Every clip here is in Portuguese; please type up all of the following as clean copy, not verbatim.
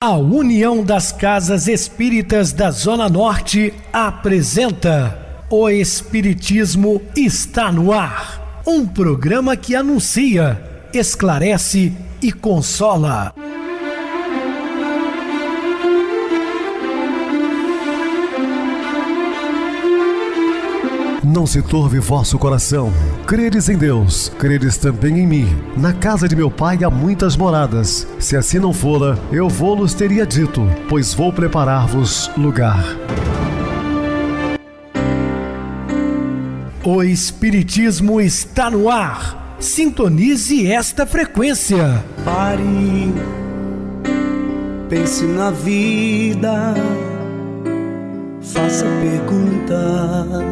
A União das Casas Espíritas da Zona Norte apresenta O Espiritismo está no ar, um programa que anuncia, esclarece e consola. Não se turve vosso coração. Credes em Deus, credes também em mim. Na casa de meu pai há muitas moradas. Se assim não fora, eu vou-los teria dito, pois vou preparar-vos lugar. O Espiritismo está no ar. Sintonize esta frequência. Pare, pense na vida, faça perguntas.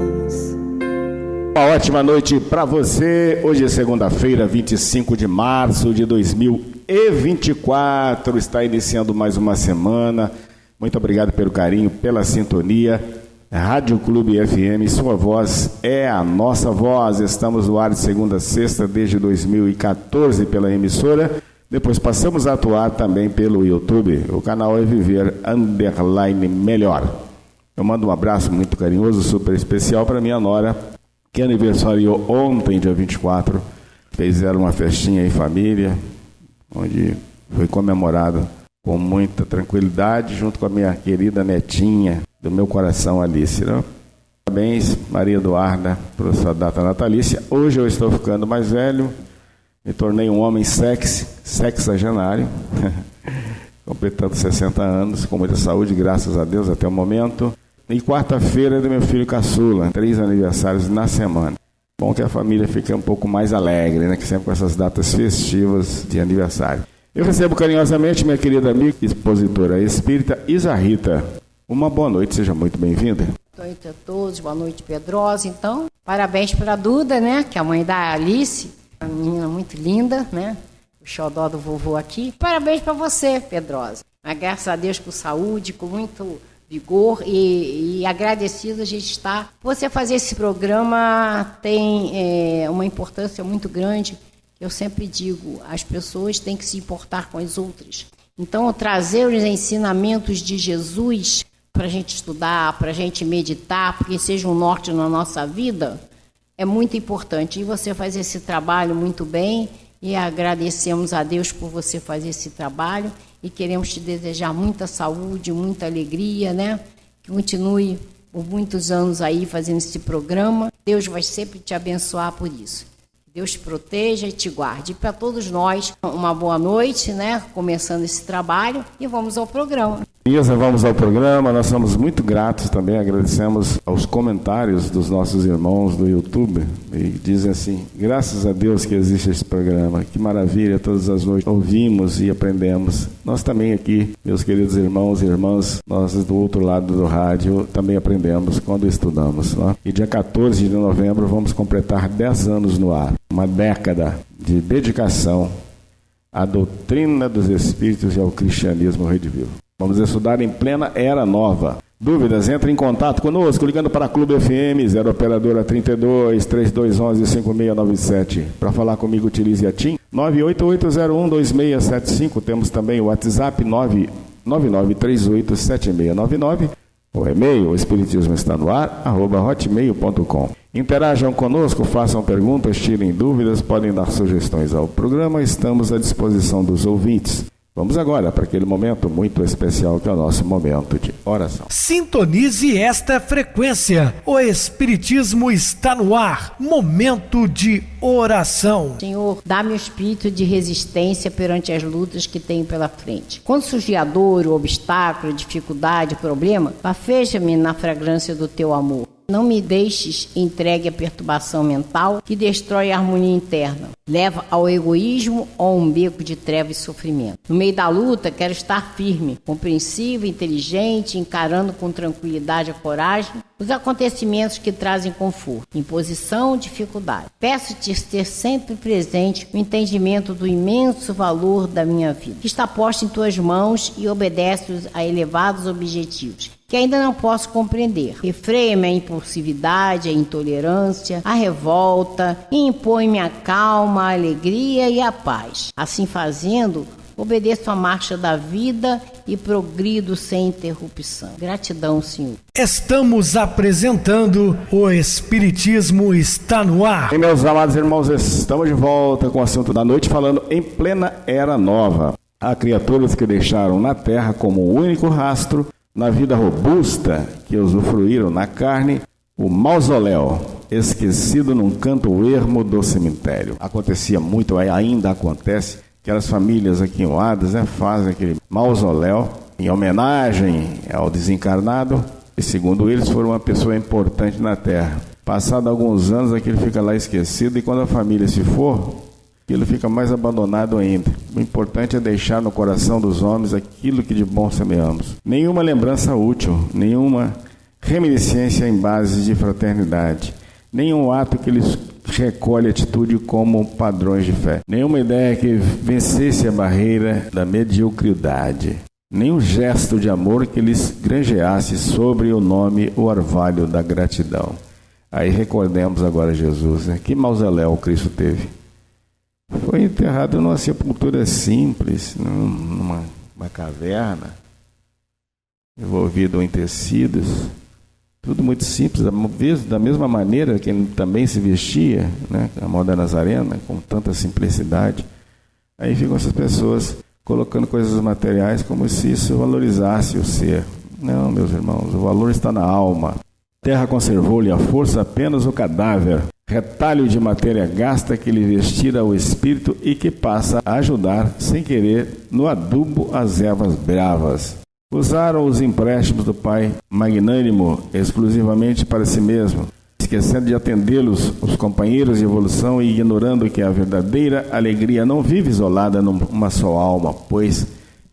Uma ótima noite para você. Hoje é segunda-feira, 25 de março de 2024. Está iniciando mais uma semana. Muito obrigado pelo carinho, pela sintonia. Rádio Clube FM, sua voz é a nossa voz. Estamos no ar de segunda a sexta desde 2014 pela emissora. Depois passamos a atuar também pelo YouTube. O canal é Viver _ Melhor. Eu mando um abraço muito carinhoso, super especial para minha nora, que aniversariou ontem, dia 24, fizeram uma festinha em família, onde foi comemorado com muita tranquilidade, junto com a minha querida netinha do meu coração, Alice. Né? Parabéns, Maria Eduarda, por sua data natalícia. Hoje eu estou ficando mais velho, me tornei um homem sexagenário, completando 60 anos, com muita saúde, graças a Deus, até o momento. E quarta-feira é do meu filho caçula, 3 aniversários na semana. Bom que a família fica um pouco mais alegre, né? Que sempre com essas datas festivas de aniversário. Eu recebo carinhosamente minha querida amiga, expositora espírita Isa Rita. Uma boa noite, seja muito bem-vinda. Boa noite a todos, boa noite, Pedrosa. Então, parabéns para a Duda, né? Que é a mãe da Alice, uma menina muito linda, né? O xodó do vovô aqui. Parabéns para você, Pedrosa. Mas, graças a Deus, com saúde, com muito vigor e agradecido a gente está. Você fazer esse programa tem uma importância muito grande. Eu sempre digo, as pessoas têm que se importar com as outras. Então, trazer os ensinamentos de Jesus para a gente estudar, para a gente meditar, porque seja um norte na nossa vida, é muito importante. E você faz esse trabalho muito bem e agradecemos a Deus por você fazer esse trabalho. E queremos te desejar muita saúde, muita alegria, né? Que continue por muitos anos aí fazendo esse programa. Deus vai sempre te abençoar por isso. Deus te proteja e te guarde. E para todos nós, uma boa noite, né? Começando esse trabalho e vamos ao programa. Isa, vamos ao programa. Nós somos muito gratos também, agradecemos aos comentários dos nossos irmãos do YouTube. E dizem assim, graças a Deus que existe esse programa. Que maravilha, todas as noites ouvimos e aprendemos. Nós também aqui, meus queridos irmãos e irmãs, nós do outro lado do rádio também aprendemos quando estudamos. Né? E dia 14 de novembro vamos completar 10 anos no ar. Uma década de dedicação à doutrina dos Espíritos e ao cristianismo redivivo. Vamos estudar em plena era nova. Dúvidas? Entre em contato conosco, ligando para a Clube FM, 0 operadora 32 3211 5697. Para falar comigo, utilize a TIM 988012675. Temos também o WhatsApp 999387699. O e-mail, o espiritismo está no ar, @hotmail.com. Interajam conosco, façam perguntas, tirem dúvidas, podem dar sugestões ao programa, estamos à disposição dos ouvintes. Vamos agora para aquele momento muito especial que é o nosso momento de oração. Sintonize esta frequência. O Espiritismo está no ar. Momento de oração. Senhor, dá-me o espírito de resistência perante as lutas que tenho pela frente. Quando surgir a dor, o obstáculo, a dificuldade, o problema, bafeja-me na fragrância do teu amor. Não me deixes entregue à perturbação mental que destrói a harmonia interna. Leva ao egoísmo ou a um beco de treva e sofrimento. No meio da luta, quero estar firme, compreensivo, inteligente, encarando com tranquilidade a coragem os acontecimentos que trazem conforto, imposição, dificuldade. Peço-te ter sempre presente o entendimento do imenso valor da minha vida, que está posto em tuas mãos e obedece a elevados objetivos que ainda não posso compreender. Refreia-me a impulsividade, a intolerância, a revolta, e impõe-me a calma, a alegria e a paz. Assim fazendo, obedeço a marcha da vida e progrido sem interrupção. Gratidão, Senhor. Estamos apresentando o Espiritismo está no ar. E meus amados irmãos, estamos de volta com o assunto da noite, falando em plena era nova. Há criaturas que deixaram na terra como o único rastro, na vida robusta que usufruíram na carne, o mausoléu, esquecido num canto ermo do cemitério. Acontecia muito, ainda acontece, que as famílias aquinhoadas fazem aquele mausoléu em homenagem ao desencarnado, e segundo eles foram uma pessoa importante na terra. Passado alguns anos, aquilo fica lá esquecido, e quando a família se for, aquilo fica mais abandonado ainda. O importante é deixar no coração dos homens aquilo que de bom semeamos. Nenhuma lembrança útil, nenhuma reminiscência em base de fraternidade, nenhum ato que lhes recolhe atitude como padrões de fé, nenhuma ideia que vencesse a barreira da mediocridade, nenhum gesto de amor que lhes granjeasse sobre o nome o orvalho da gratidão. Aí recordemos agora Jesus, que mausoléu Cristo teve? Foi enterrado numa sepultura simples, numa caverna, envolvido em tecidos, tudo muito simples, da mesma maneira que ele também se vestia, a moda nazarena, com tanta simplicidade. Aí ficam essas pessoas colocando coisas materiais como se isso valorizasse o ser. Não, meus irmãos, o valor está na alma. A terra conservou-lhe a força apenas o cadáver, retalho de matéria gasta que lhe vestira o espírito e que passa a ajudar, sem querer, no adubo as ervas bravas. Usaram os empréstimos do Pai magnânimo exclusivamente para si mesmo, esquecendo de atendê-los os companheiros de evolução e ignorando que a verdadeira alegria não vive isolada numa só alma, pois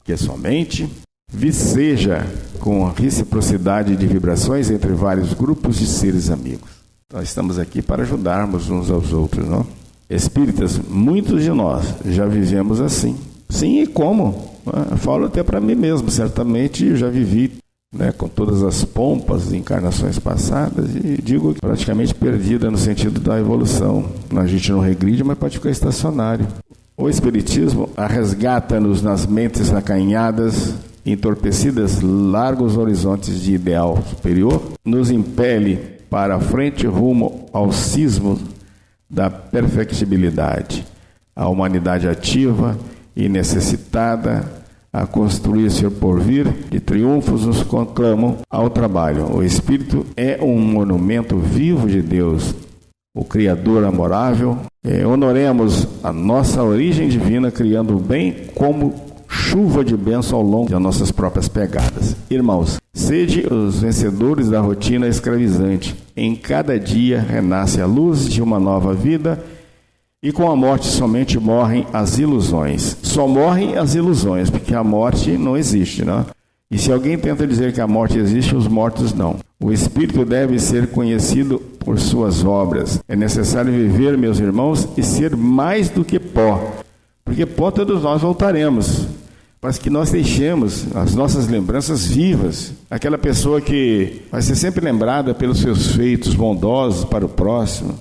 que somente viceja com reciprocidade de vibrações entre vários grupos de seres amigos. Nós estamos aqui para ajudarmos uns aos outros, não? Espíritas, muitos de nós já vivemos assim. Sim, e como? Eu falo até para mim mesmo, certamente eu já vivi com todas as pompas de encarnações passadas e digo que praticamente perdida no sentido da evolução. A gente não regride, mas pode ficar estacionário. O Espiritismo resgata-nos nas mentes acanhadas, entorpecidas, largos horizontes de ideal superior, nos impele para a frente rumo ao cismo da perfectibilidade. A humanidade ativa e necessitada a construir seu porvir de triunfos nos conclamam ao trabalho. O Espírito é um monumento vivo de Deus, o Criador amorável. Honoremos a nossa origem divina, criando o bem como chuva de bênção ao longo das nossas próprias pegadas. Irmãos, sede os vencedores da rotina escravizante. Em cada dia renasce a luz de uma nova vida, e com a morte somente morrem as ilusões. Só morrem as ilusões, porque a morte não existe, não? E se alguém tenta dizer que a morte existe, os mortos não. O Espírito deve ser conhecido por suas obras. É necessário viver, meus irmãos, e ser mais do que pó. Porque pó todos nós voltaremos. Mas que nós deixemos as nossas lembranças vivas. Aquela pessoa que vai ser sempre lembrada pelos seus feitos bondosos para o próximo.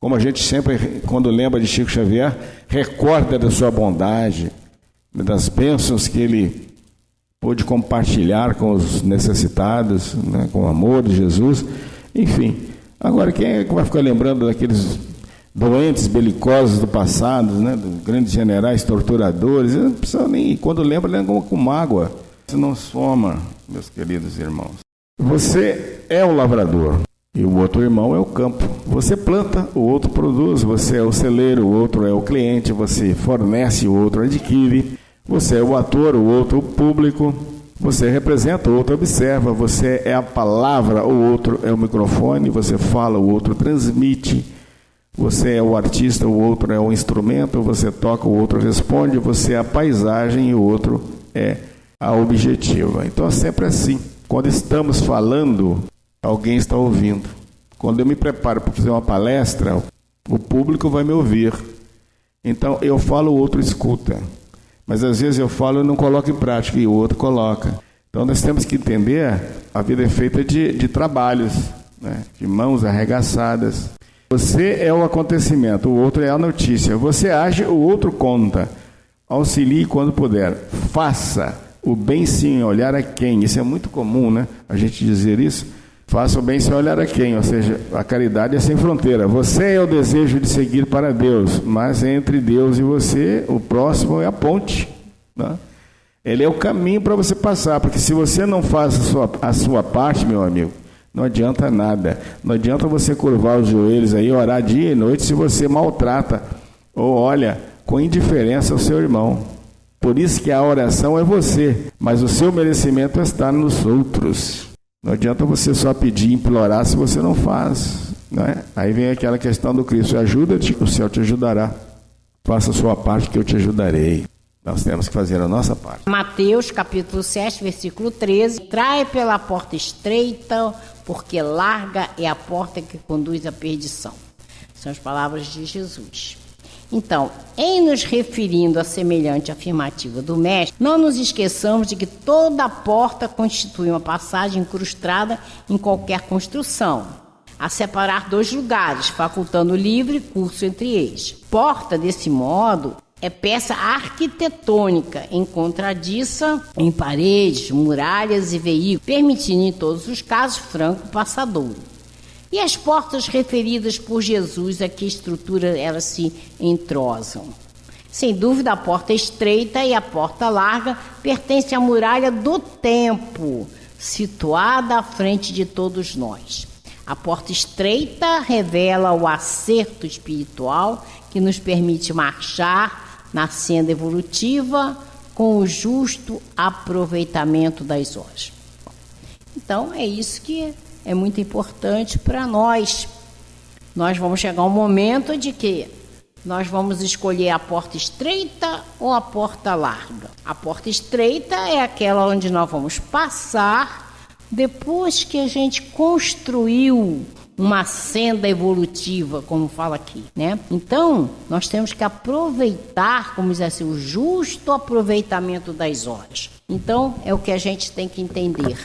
Como a gente sempre, quando lembra de Chico Xavier, recorda da sua bondade, das bênçãos que ele pôde compartilhar com os necessitados, com o amor de Jesus. Enfim, agora quem é que vai ficar lembrando daqueles doentes belicosos do passado, dos grandes generais torturadores? Não precisa nem, quando lembra com mágoa. Isso não soma, meus queridos irmãos. Você é o lavrador. E o outro irmão é o campo. Você planta, o outro produz. Você é o celeiro, o outro é o cliente. Você fornece, o outro adquire. Você é o ator, o outro o público. Você representa, o outro observa. Você é a palavra, o outro é o microfone. Você fala, o outro transmite. Você é o artista, o outro é o instrumento. Você toca, o outro responde. Você é a paisagem e o outro é a objetiva. Então é sempre assim. Quando estamos falando, alguém está ouvindo. Quando eu me preparo para fazer uma palestra, o público vai me ouvir. Então eu falo, o outro escuta. Mas às vezes eu falo e não coloco em prática, e o outro coloca. Então nós temos que entender, a vida é feita de trabalhos, de mãos arregaçadas. Você é o acontecimento, o outro é a notícia. Você age, o outro conta. Auxilie quando puder. Faça o bem sem olhar a quem. Isso é muito comum, né? A gente dizer isso. Faça o bem sem olhar a quem. Ou seja, a caridade é sem fronteira. Você é o desejo de seguir para Deus, mas entre Deus e você, o próximo é a ponte, né? Ele é o caminho para você passar, porque se você não faz a sua parte, meu amigo, não adianta nada. Não adianta você curvar os joelhos aí, orar dia e noite, se você maltrata ou olha com indiferença o seu irmão. Por isso que a oração é você, mas o seu merecimento está nos outros. Não adianta você só pedir e implorar se você não faz, né? Aí vem aquela questão do Cristo: ajuda-te, o céu te ajudará. Faça a sua parte que eu te ajudarei. Nós temos que fazer a nossa parte. Mateus capítulo 7, versículo 13. Entrai pela porta estreita, porque larga é a porta que conduz à perdição. São as palavras de Jesus. Então, em nos referindo à semelhante afirmativa do Mestre, não nos esqueçamos de que toda porta constitui uma passagem incrustada em qualquer construção, a separar dois lugares, facultando livre curso entre eles. Porta, desse modo, é peça arquitetônica, encontradiça em paredes, muralhas e veículos, permitindo em todos os casos franco passadouro. E as portas referidas por Jesus, a que estrutura elas se entrosam? Sem dúvida, a porta estreita e a porta larga pertencem à muralha do tempo, situada à frente de todos nós. A porta estreita revela o acerto espiritual que nos permite marchar na senda evolutiva com o justo aproveitamento das horas. Então, é isso que é muito importante para nós. Nós vamos chegar a um momento de que nós vamos escolher a porta estreita ou a porta larga. A porta estreita é aquela onde nós vamos passar depois que a gente construiu uma senda evolutiva, como fala aqui, né? Então, nós temos que aproveitar, como diz assim, o justo aproveitamento das horas. Então, é o que a gente tem que entender.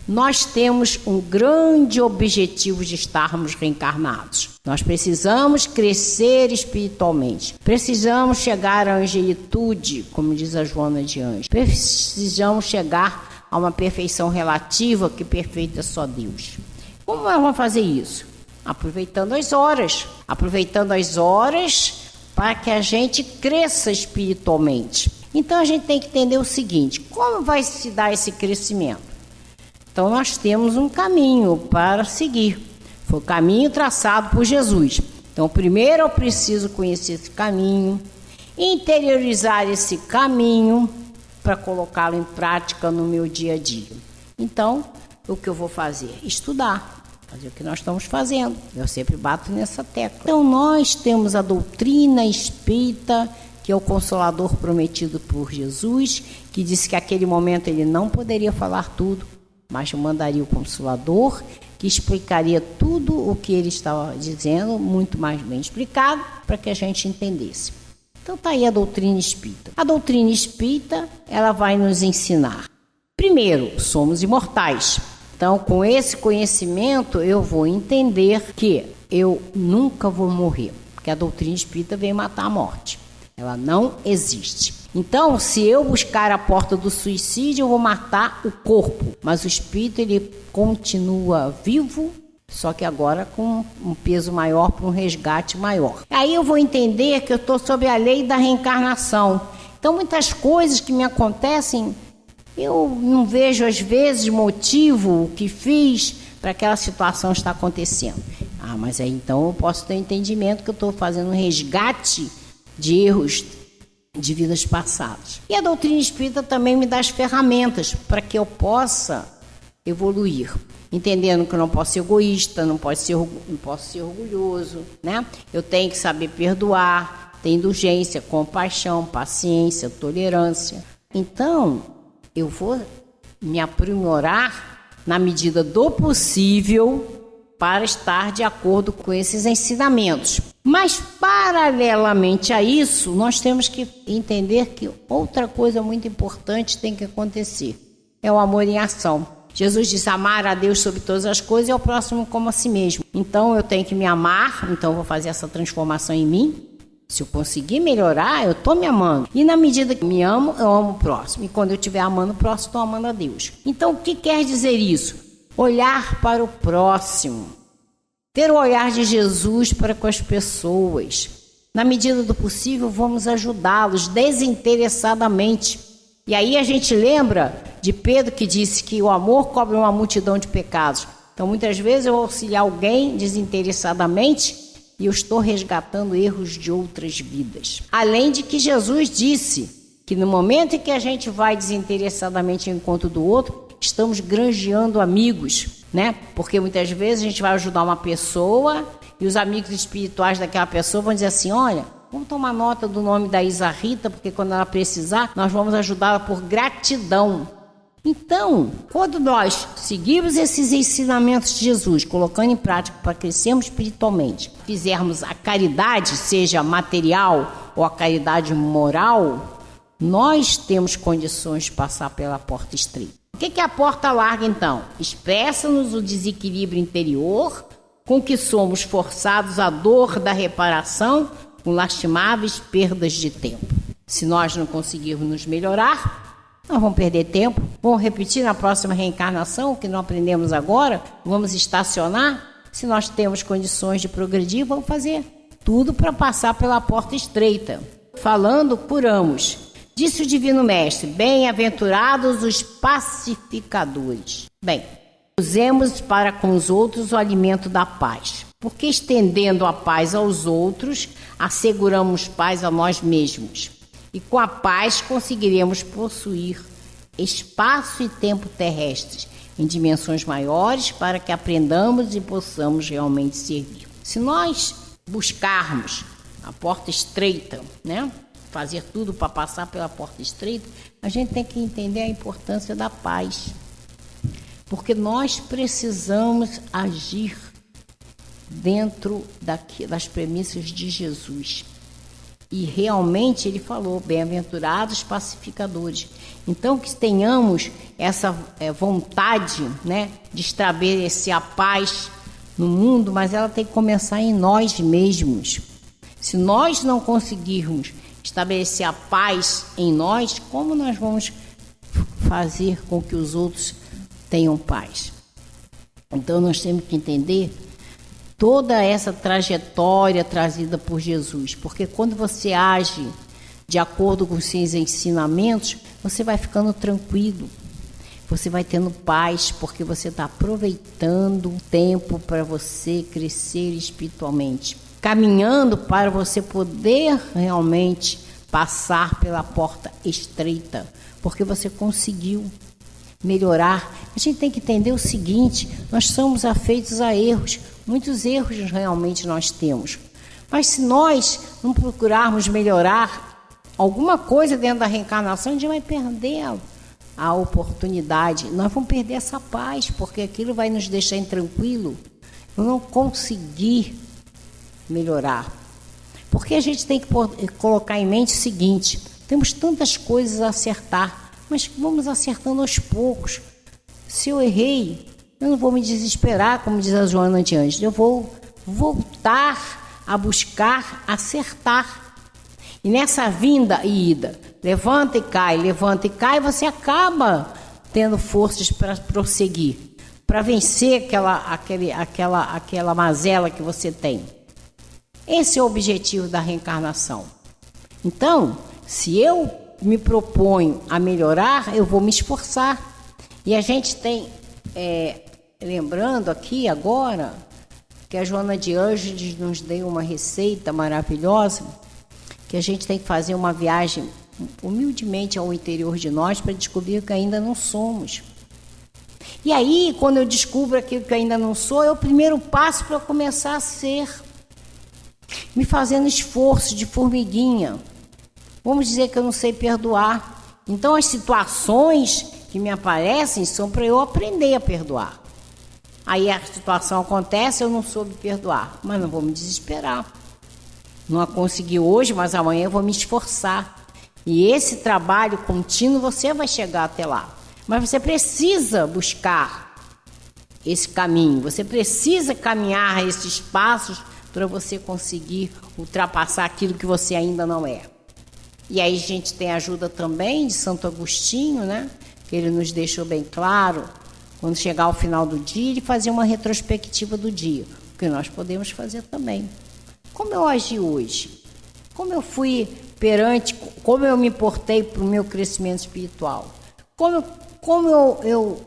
Nós temos um grande objetivo de estarmos reencarnados. Nós precisamos crescer espiritualmente. Precisamos chegar à angelitude, como diz a Joana de Anjos. Precisamos chegar a uma perfeição relativa, que perfeita é só Deus. Como nós vamos fazer isso? Aproveitando as horas. Aproveitando as horas para que a gente cresça espiritualmente. Então, a gente tem que entender o seguinte: como vai se dar esse crescimento? Então, nós temos um caminho para seguir. Foi o caminho traçado por Jesus. Então, primeiro eu preciso conhecer esse caminho, interiorizar esse caminho para colocá-lo em prática no meu dia a dia. Então, o que eu vou fazer? Estudar. Fazer o que nós estamos fazendo. Eu sempre bato nessa tecla. Então, nós temos a doutrina espírita, que é o Consolador prometido por Jesus, que disse que naquele momento ele não poderia falar tudo, mas mandaria o Consolador, que explicaria tudo o que ele estava dizendo, muito mais bem explicado, para que a gente entendesse. Então está aí a doutrina espírita. A doutrina espírita, ela vai nos ensinar. Primeiro, somos imortais. Então, com esse conhecimento, eu vou entender que eu nunca vou morrer, porque a doutrina espírita vem matar a morte. Ela não existe. Então, se eu buscar a porta do suicídio, eu vou matar o corpo. Mas o espírito, ele continua vivo, só que agora com um peso maior, para um resgate maior. Aí eu vou entender que eu estou sob a lei da reencarnação. Então, muitas coisas que me acontecem, eu não vejo, às vezes, motivo, o que fiz para aquela situação estar acontecendo. Ah, mas aí então eu posso ter entendimento que eu estou fazendo um resgate de erros de vidas passadas. E a doutrina espírita também me dá as ferramentas para que eu possa evoluir, entendendo que eu não posso ser egoísta, não posso ser orgulhoso, né? Eu tenho que saber perdoar, ter indulgência, compaixão, paciência, tolerância. Então, eu vou me aprimorar na medida do possível para estar de acordo com esses ensinamentos. Mas, paralelamente a isso, nós temos que entender que outra coisa muito importante tem que acontecer. É o amor em ação. Jesus disse: amar a Deus sobre todas as coisas e ao próximo como a si mesmo. Então, eu tenho que me amar, então eu vou fazer essa transformação em mim. Se eu conseguir melhorar, eu estou me amando. E na medida que me amo, eu amo o próximo. E quando eu estiver amando o próximo, estou amando a Deus. Então, o que quer dizer isso? Olhar para o próximo. Ter o olhar de Jesus para com as pessoas. Na medida do possível, vamos ajudá-los desinteressadamente. E aí a gente lembra de Pedro que disse que o amor cobre uma multidão de pecados. Então, muitas vezes eu vou auxiliar alguém desinteressadamente e eu estou resgatando erros de outras vidas. Além de que Jesus disse que no momento em que a gente vai desinteressadamente ao encontro do outro, estamos granjeando amigos, né? Porque muitas vezes a gente vai ajudar uma pessoa e os amigos espirituais daquela pessoa vão dizer assim, olha, vamos tomar nota do nome da Isa Rita, porque quando ela precisar, nós vamos ajudá-la por gratidão. Então, quando nós seguirmos esses ensinamentos de Jesus, colocando em prática para crescermos espiritualmente, fizermos a caridade, seja material ou a caridade moral, nós temos condições de passar pela porta estreita. O que é a porta larga, então? Expressa-nos o desequilíbrio interior, com que somos forçados à dor da reparação, com lastimáveis perdas de tempo. Se nós não conseguirmos nos melhorar, nós vamos perder tempo, vamos repetir na próxima reencarnação o que não aprendemos agora, vamos estacionar. Se nós temos condições de progredir, vamos fazer tudo para passar pela porta estreita. Falando, curamos. Disse o Divino Mestre, bem-aventurados os pacificadores. Bem, usemos para com os outros o alimento da paz, porque estendendo a paz aos outros, asseguramos paz a nós mesmos. E com a paz conseguiremos possuir espaço e tempo terrestres em dimensões maiores para que aprendamos e possamos realmente servir. Se nós buscarmos a porta estreita, né? Fazer tudo para passar pela porta estreita, a gente tem que entender a importância da paz. Porque nós precisamos agir dentro das premissas de Jesus. E realmente ele falou, bem-aventurados pacificadores. Então que tenhamos essa vontade, né, de estabelecer a paz no mundo, mas ela tem que começar em nós mesmos. Se nós não conseguirmos estabelecer a paz em nós, como nós vamos fazer com que os outros tenham paz? Então nós temos que entender toda essa trajetória trazida por Jesus, porque quando você age de acordo com os seus ensinamentos, você vai ficando tranquilo, você vai tendo paz, porque você está aproveitando o tempo para você crescer espiritualmente, caminhando para você poder realmente passar pela porta estreita, porque você conseguiu melhorar. A gente tem que entender o seguinte, nós somos afeitos a erros, muitos erros realmente nós temos, mas se nós não procurarmos melhorar alguma coisa dentro da reencarnação, a gente vai perder a oportunidade, nós vamos perder essa paz, porque aquilo vai nos deixar intranquilo, não conseguir melhorar. Porque a gente tem que colocar em mente o seguinte, temos tantas coisas a acertar, mas vamos acertando aos poucos. Se eu errei, eu não vou me desesperar, como diz a Joana de Anjos, eu vou voltar a buscar acertar. E nessa vinda e ida, levanta e cai, você acaba tendo forças para prosseguir, para vencer aquela mazela que você tem. Esse é o objetivo da reencarnação. Então, se eu me proponho a melhorar, eu vou me esforçar. E a gente tem, lembrando aqui agora, que a Joana de Anjos nos deu uma receita maravilhosa, que a gente tem que fazer uma viagem humildemente ao interior de nós para descobrir o que ainda não somos. E aí, quando eu descubro aquilo que ainda não sou, é o primeiro passo para começar a ser, me fazendo esforço de formiguinha. Vamos dizer que eu não sei perdoar. Então, as situações que me aparecem são para eu aprender a perdoar. Aí a situação acontece, eu não soube perdoar, mas não vou me desesperar. Não a consegui hoje, mas amanhã eu vou me esforçar. E esse trabalho contínuo, você vai chegar até lá. Mas você precisa buscar esse caminho, você precisa caminhar esses passos para você conseguir ultrapassar aquilo que você ainda não é. E aí a gente tem a ajuda também de Santo Agostinho, né? Que ele nos deixou bem claro, quando chegar ao final do dia, ele fazer uma retrospectiva do dia, o que nós podemos fazer também. Como eu agi hoje? Como eu fui perante, como eu me portei para o meu crescimento espiritual? Como eu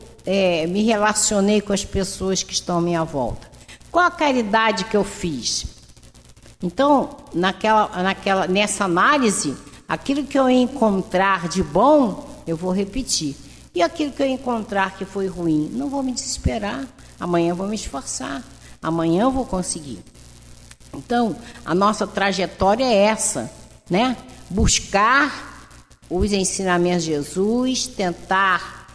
me relacionei com as pessoas que estão à minha volta? Qual a caridade que eu fiz? Então, nessa análise, aquilo que eu encontrar de bom, eu vou repetir. E aquilo que eu encontrar que foi ruim, não vou me desesperar. Amanhã eu vou me esforçar. Amanhã eu vou conseguir. Então, a nossa trajetória é essa, né? Buscar os ensinamentos de Jesus, tentar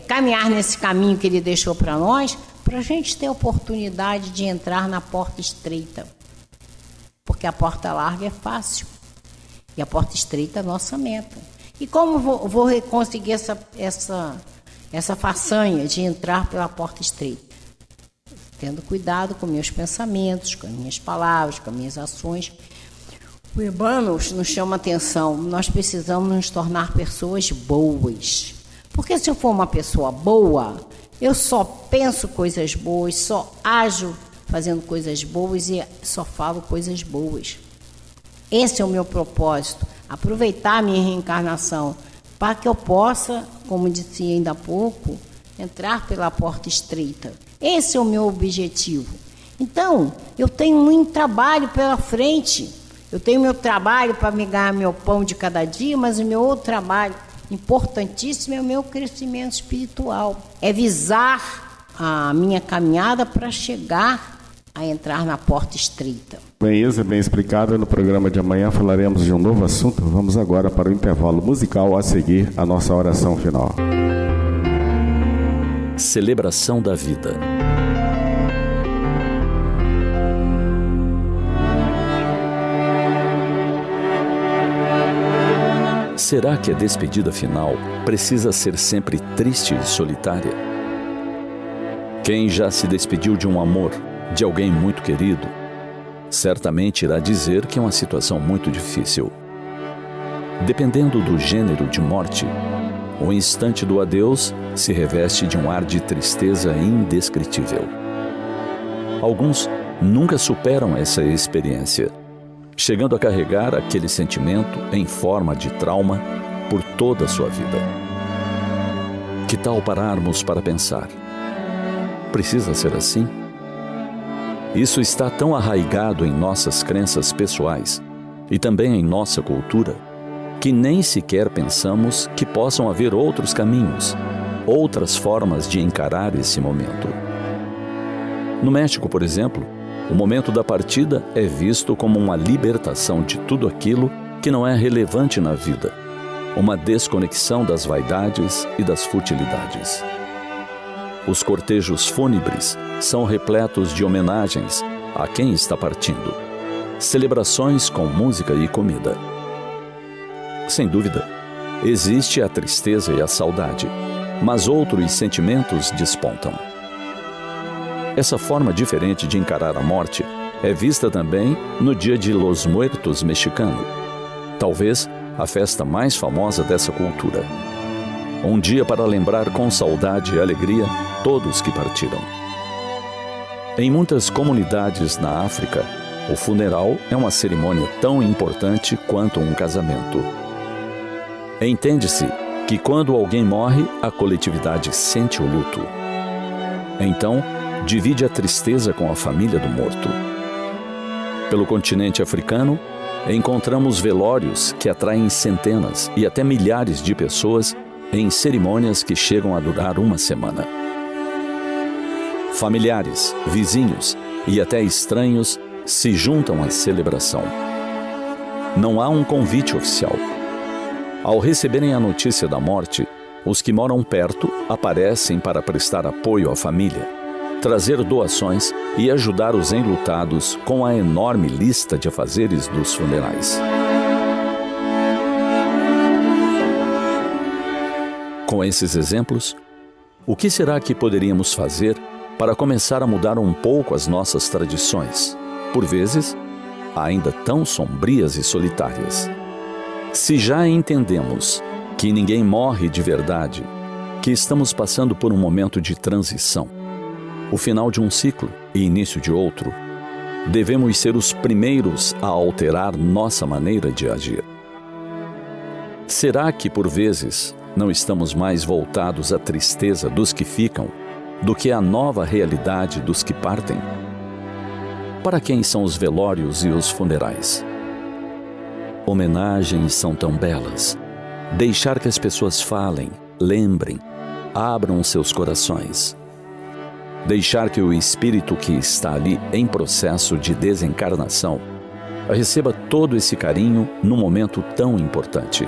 caminhar nesse caminho que ele deixou para nós, para a gente ter a oportunidade de entrar na porta estreita. Porque a porta larga é fácil. E a porta estreita é a nossa meta. E como vou conseguir essa façanha de entrar pela porta estreita? Tendo cuidado com meus pensamentos, com as minhas palavras, com as minhas ações. O Emmanuel nos chama atenção, nós precisamos nos tornar pessoas boas. Porque se eu for uma pessoa boa, eu só penso coisas boas, só ajo fazendo coisas boas e só falo coisas boas. Esse é o meu propósito, aproveitar a minha reencarnação para que eu possa, como disse ainda há pouco, entrar pela porta estreita. Esse é o meu objetivo. Então, eu tenho muito trabalho pela frente. Eu tenho meu trabalho para me ganhar meu pão de cada dia, mas o meu outro trabalho importantíssimo é o meu crescimento espiritual. É visar a minha caminhada para chegar a entrar na porta estreita. Bem, Isa, bem explicado. No programa de amanhã falaremos de um novo assunto. Vamos agora para o intervalo musical, a seguir a nossa oração final. Celebração da vida. Será que a despedida final precisa ser sempre triste e solitária? Quem já se despediu de um amor, de alguém muito querido, certamente irá dizer que é uma situação muito difícil. Dependendo do gênero de morte, o instante do adeus se reveste de um ar de tristeza indescritível. Alguns nunca superam essa experiência, chegando a carregar aquele sentimento em forma de trauma por toda a sua vida. Que tal pararmos para pensar? Precisa ser assim? Isso está tão arraigado em nossas crenças pessoais e também em nossa cultura, que nem sequer pensamos que possam haver outros caminhos, outras formas de encarar esse momento. No México, por exemplo, o momento da partida é visto como uma libertação de tudo aquilo que não é relevante na vida, uma desconexão das vaidades e das futilidades. Os cortejos fúnebres são repletos de homenagens a quem está partindo, celebrações com música e comida. Sem dúvida, existe a tristeza e a saudade, mas outros sentimentos despontam. Essa forma diferente de encarar a morte é vista também no Dia de los Muertos mexicano, talvez a festa mais famosa dessa cultura. Um dia para lembrar com saudade e alegria todos que partiram. Em muitas comunidades na África, o funeral é uma cerimônia tão importante quanto um casamento. Entende-se que quando alguém morre, a coletividade sente o luto. Então, divide a tristeza com a família do morto. Pelo continente africano, encontramos velórios que atraem centenas e até milhares de pessoas em cerimônias que chegam a durar uma semana. Familiares, vizinhos e até estranhos se juntam à celebração. Não há um convite oficial. Ao receberem a notícia da morte, os que moram perto aparecem para prestar apoio à família, trazer doações e ajudar os enlutados com a enorme lista de afazeres dos funerais. Com esses exemplos, o que será que poderíamos fazer para começar a mudar um pouco as nossas tradições, por vezes, ainda tão sombrias e solitárias. Se já entendemos que ninguém morre de verdade, que estamos passando por um momento de transição, o final de um ciclo e início de outro, devemos ser os primeiros a alterar nossa maneira de agir. Será que, por vezes, não estamos mais voltados à tristeza dos que ficam do que à nova realidade dos que partem? Para quem são os velórios e os funerais? Homenagens são tão belas. Deixar que as pessoas falem, lembrem, abram seus corações. Deixar que o espírito que está ali em processo de desencarnação receba todo esse carinho num momento tão importante.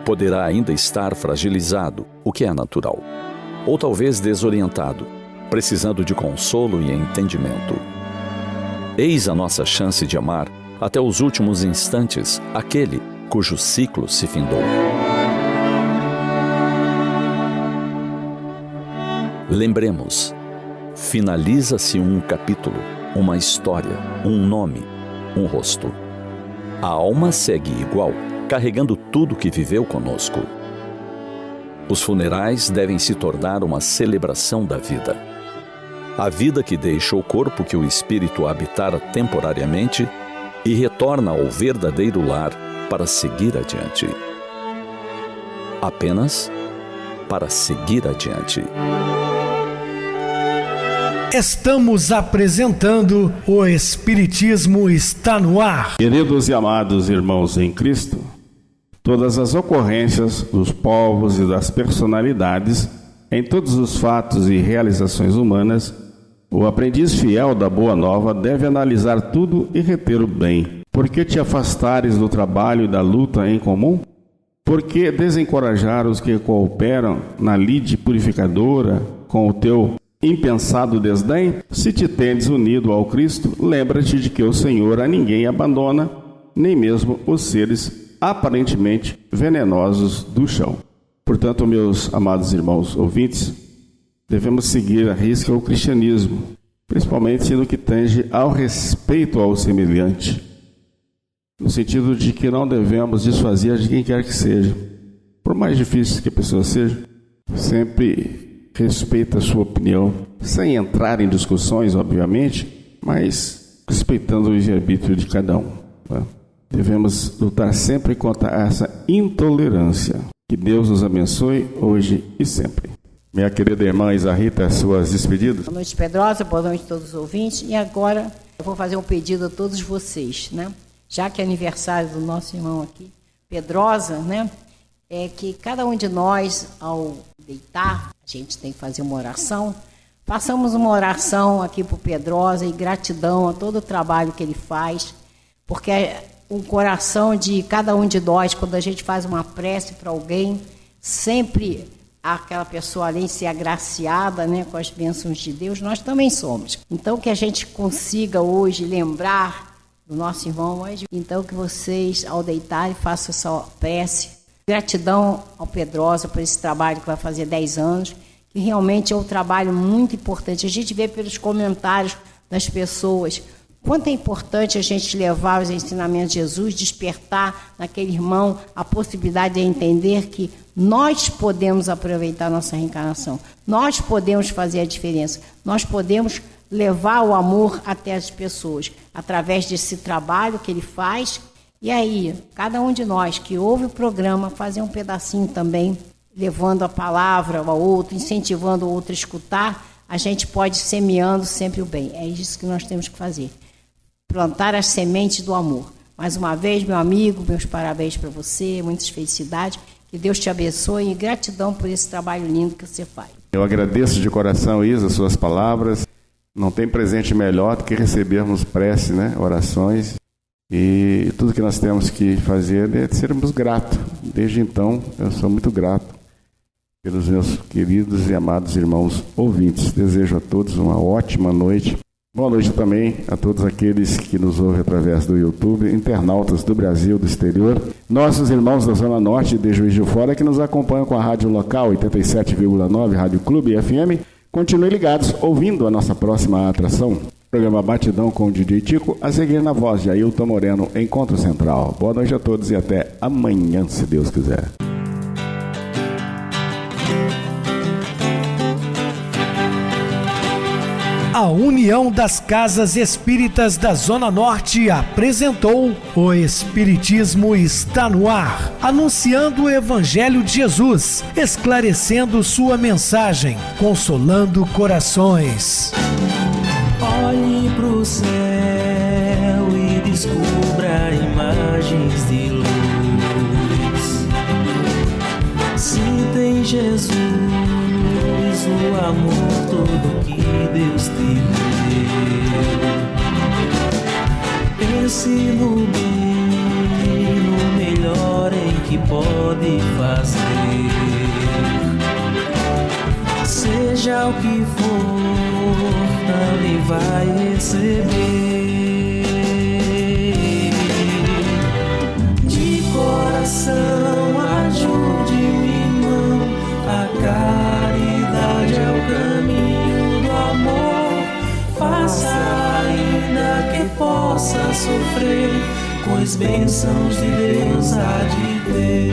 Poderá ainda estar fragilizado, o que é natural, ou talvez desorientado, precisando de consolo e entendimento. Eis a nossa chance de amar até os últimos instantes aquele cujo ciclo se findou. Lembremos, finaliza-se um capítulo, uma história, um nome, um rosto. A alma segue igual, carregando tudo que viveu conosco. Os funerais devem se tornar uma celebração da vida. A vida que deixa o corpo que o espírito habitara temporariamente e retorna ao verdadeiro lar para seguir adiante. Apenas para seguir adiante. Estamos apresentando o Espiritismo está no ar. Queridos e amados irmãos em Cristo, todas as ocorrências dos povos e das personalidades, em todos os fatos e realizações humanas, o aprendiz fiel da Boa Nova deve analisar tudo e reter o bem. Por que te afastares do trabalho e da luta em comum? Por que desencorajar os que cooperam na lide purificadora com o teu impensado desdém? Se te tendes unido ao Cristo, lembra-te de que o Senhor a ninguém abandona, nem mesmo os seres aparentemente venenosos do chão. Portanto, meus amados irmãos ouvintes, devemos seguir à risca o cristianismo, principalmente no que tange ao respeito ao semelhante, no sentido de que não devemos desfazer de quem quer que seja. Por mais difícil que a pessoa seja, sempre respeita a sua opinião, sem entrar em discussões, obviamente, mas respeitando o livre-arbítrio de cada um. Tá? Devemos lutar sempre contra essa intolerância. Que Deus nos abençoe hoje e sempre. Minha querida irmã Isa Rita, suas despedidas. Boa noite, Pedrosa, boa noite a todos os ouvintes. E agora eu vou fazer um pedido a todos vocês, né? Já que é aniversário do nosso irmão aqui, Pedrosa, né? É que cada um de nós, ao deitar, a gente tem que fazer uma oração. Façamos uma oração aqui para o Pedrosa e gratidão a todo o trabalho que ele faz, porque o coração de cada um de nós, quando a gente faz uma prece para alguém, sempre aquela pessoa, além de ser agraciada, né, com as bênçãos de Deus, nós também somos. Então, que a gente consiga hoje lembrar do nosso irmão, então que vocês, ao deitarem, façam essa prece. Gratidão ao Pedrosa por esse trabalho que vai fazer 10 anos, que realmente é um trabalho muito importante. A gente vê pelos comentários das pessoas quanto é importante a gente levar os ensinamentos de Jesus, despertar naquele irmão a possibilidade de entender que nós podemos aproveitar a nossa reencarnação, nós podemos fazer a diferença, nós podemos levar o amor até as pessoas, através desse trabalho que ele faz. E aí, cada um de nós que ouve o programa, fazer um pedacinho também, levando a palavra ao outro, incentivando o outro a escutar, a gente pode semeando sempre o bem. É isso que nós temos que fazer. Plantar as sementes do amor. Mais uma vez, meu amigo, meus parabéns para você, muitas felicidades, que Deus te abençoe e gratidão por esse trabalho lindo que você faz. Eu agradeço de coração, Isa, suas palavras. Não tem presente melhor do que recebermos prece, né? Orações. E tudo que nós temos que fazer é sermos gratos. Desde então, eu sou muito grato pelos meus queridos e amados irmãos ouvintes. Desejo a todos uma ótima noite. Boa noite também a todos aqueles que nos ouvem através do YouTube, internautas do Brasil, do exterior, nossos irmãos da Zona Norte de Juiz de Fora que nos acompanham com a rádio local 87,9 Rádio Clube FM. Continuem ligados, ouvindo a nossa próxima atração. Programa Batidão com o DJ Tico, a seguir na voz de Ailton Moreno, Encontro Central. Boa noite a todos e até amanhã, se Deus quiser. A União das Casas Espíritas da Zona Norte apresentou O Espiritismo Está no Ar, anunciando o Evangelho de Jesus, esclarecendo sua mensagem, consolando corações. Olhe pro céu e descubra imagens de luz. Sinta em Jesus o amor todo que Deus te deu. Pense no bem, no melhor em que pode fazer. Seja o que for, também vai receber. De coração, ajude-me, irmão. A caridade é o caminho do amor. Faça ainda que possa sofrer, pois bênçãos de Deus há de ter.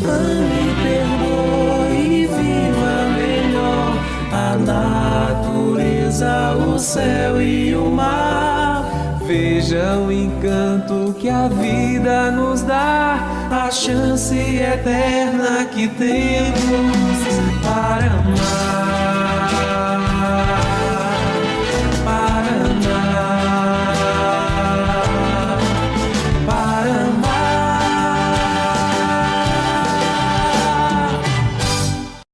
Ame, perdoe e viva melhor a natureza, o céu e o mar. Veja o encanto que a vida nos dá, a chance eterna que temos para amar.